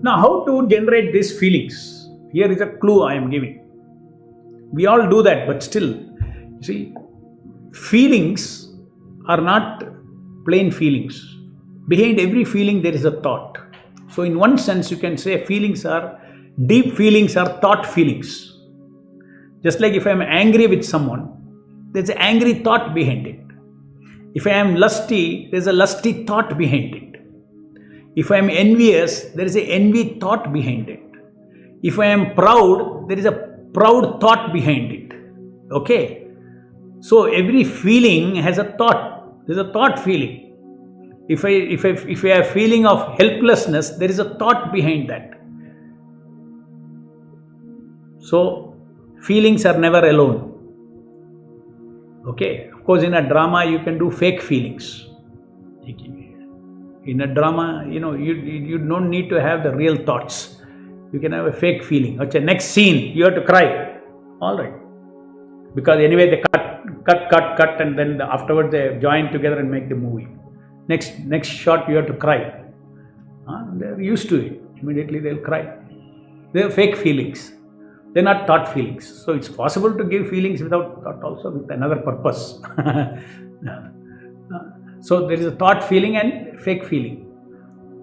Now, how to generate these feelings? Here is a clue I am giving. We all do that, but still, you see, feelings are not plain feelings. Behind every feeling, there is a thought. So, in one sense, you can say deep feelings are thought feelings. Just like if I am angry with someone, there's an angry thought behind it. If I am lusty, there's a lusty thought behind it. If I am envious, there is an envy thought behind it. If I am proud, there is a proud thought behind it. Okay? So every feeling has a thought. There's a thought feeling. If I have a feeling of helplessness, there is a thought behind that. So feelings are never alone. Okay? Of course, in a drama, you can do fake feelings. In a drama, you don't need to have the real thoughts. You can have a fake feeling. Okay, next scene, you have to cry. All right. Because anyway, they cut, and then afterwards they join together and make the movie. Next shot, you have to cry. They're used to it. Immediately they'll cry. They're fake feelings. They're not thought feelings. So it's possible to give feelings without thought also, with another purpose. So there is a thought feeling and fake feeling.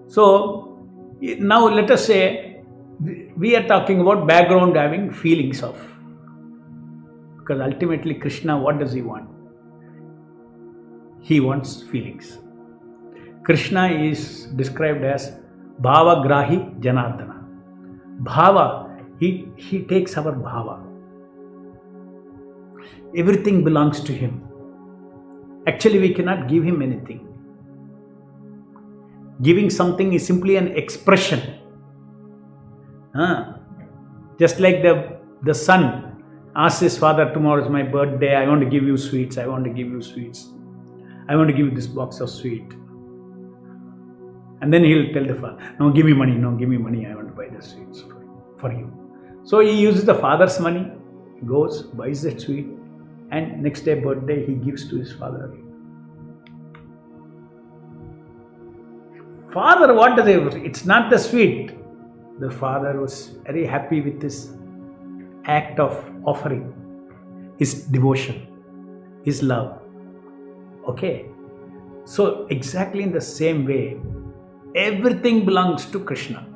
So now let us say we are talking about background having feelings of. Because ultimately Krishna, what does he want? He wants feelings. Krishna is described as Bhava Grahi Janardana. Bhava, he takes our bhava. Everything belongs to him. Actually, we cannot give him anything. Giving something is simply an expression. Just like the son asks his father, tomorrow is my birthday, I want to give you sweets, I want to give you sweets. I want to give you this box of sweet. And then he'll tell the father, no, give me money, I want to buy the sweets for you. So he uses the father's money, goes, buys that sweet, and next day birthday he gives to his father. Father, what does he? It's not the sweet. The father was very happy with this act of offering, his devotion, his love. Okay? So exactly in the same way, everything belongs to Krishna.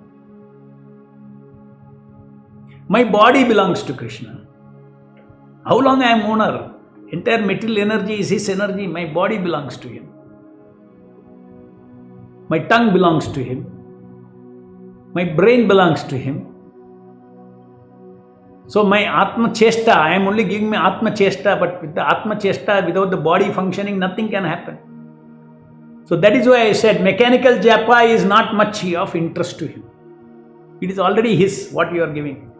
My body belongs to Krishna. How long I am owner? Entire material energy is his energy. My body belongs to him. My tongue belongs to him. My brain belongs to him. So my Atma Chesta, I am only giving my Atma Chesta, but with the Atma Chesta, without the body functioning, nothing can happen. So that is why I said mechanical japa is not much of interest to him. It is already his, what you are giving.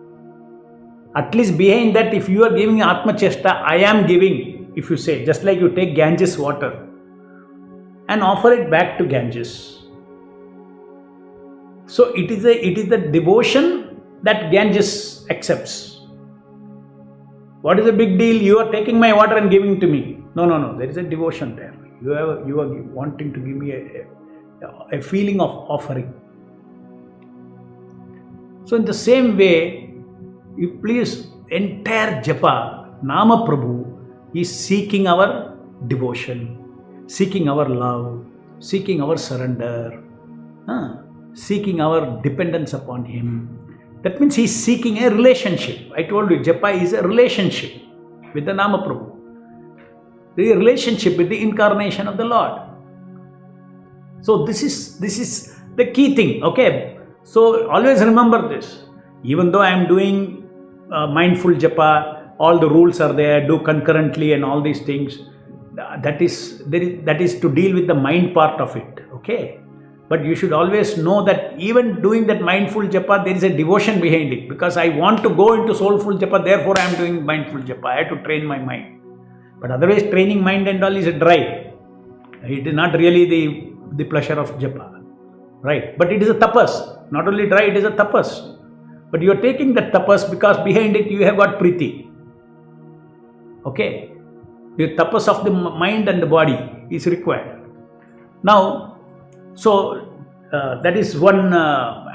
At least behind that, if you are giving Atma Chesta, I am giving, if you say, just like you take Ganges water and offer it back to Ganges. So it is the devotion that Ganges accepts. What is the big deal? You are taking my water and giving to me. No. There is a devotion there. You are wanting to give me a feeling of offering. So in the same way, you please, entire japa, Nama Prabhu is seeking our devotion, seeking our love, seeking our surrender, seeking our dependence upon him. That means he is seeking a relationship. I told you, japa is a relationship with the Nama Prabhu. The relationship with the incarnation of the Lord. So this is the key thing, okay? So always remember this. Even though I am doing mindful japa, all the rules are there, do concurrently and all these things, that is to deal with the mind part of it, okay? But you should always know that even doing that mindful japa, there is a devotion behind it, because I want to go into soulful japa, therefore I am doing mindful japa. I have to train my mind. But otherwise, training mind and all is a dry. It is not really the pleasure of japa, right? But it is a tapas. Not only dry, it is a tapas. But you are taking that tapas because behind it you have got priti. Okay? The tapas of the mind and the body is required. Now, so that is one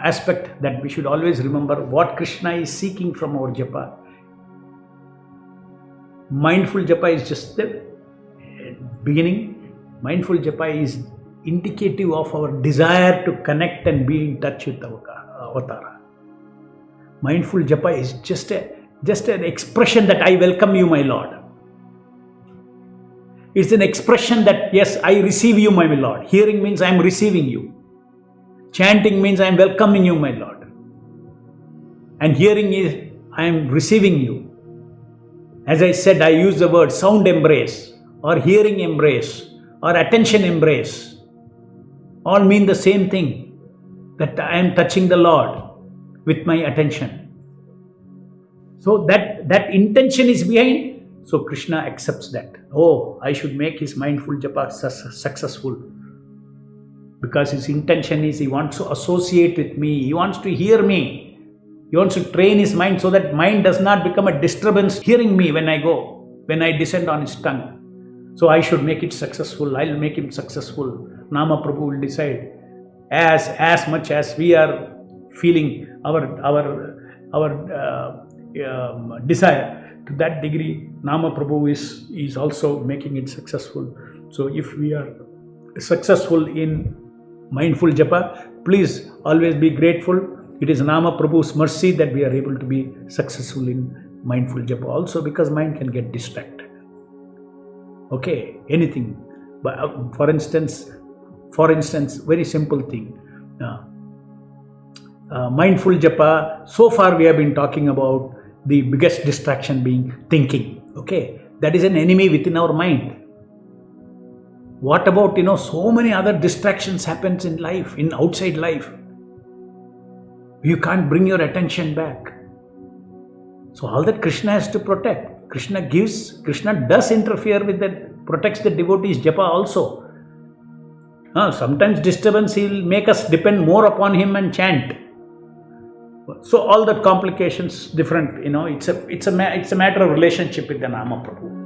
aspect that we should always remember what Krishna is seeking from our japa. Mindful japa is just the beginning. Mindful japa is indicative of our desire to connect and be in touch with our avatara. Mindful japa is just an expression that I welcome you, my Lord. It's an expression that yes, I receive you, my Lord. Hearing means I am receiving you. Chanting means I am welcoming you, my Lord. And hearing is I am receiving you. As I said, I use the word sound embrace or hearing embrace or attention embrace. All mean the same thing, that I am touching the Lord with my attention. So that intention is behind. So Krishna accepts that. Oh, I should make his mindful japa successful. Because his intention is he wants to associate with me. He wants to hear me. He wants to train his mind so that mind does not become a disturbance hearing me when I descend on his tongue. So I should make it successful. I'll make him successful. Nama Prabhu will decide. As much as we are feeling our desire, to that degree, Nama Prabhu is also making it successful. So if we are successful in mindful japa, please always be grateful. It is Nama Prabhu's mercy that we are able to be successful in mindful japa also, because mind can get distracted. Okay, anything. But for instance, very simple thing. Mindful japa, so far we have been talking about the biggest distraction being thinking. Okay, that is an enemy within our mind. What about, so many other distractions happens in life, in outside life. You can't bring your attention back. So all that Krishna has to protect. Krishna does interfere with that, protects the devotees' japa also. Sometimes disturbance, he will make us depend more upon him and chant. So all the complications different, it's a matter of relationship with the Nama Prabhu.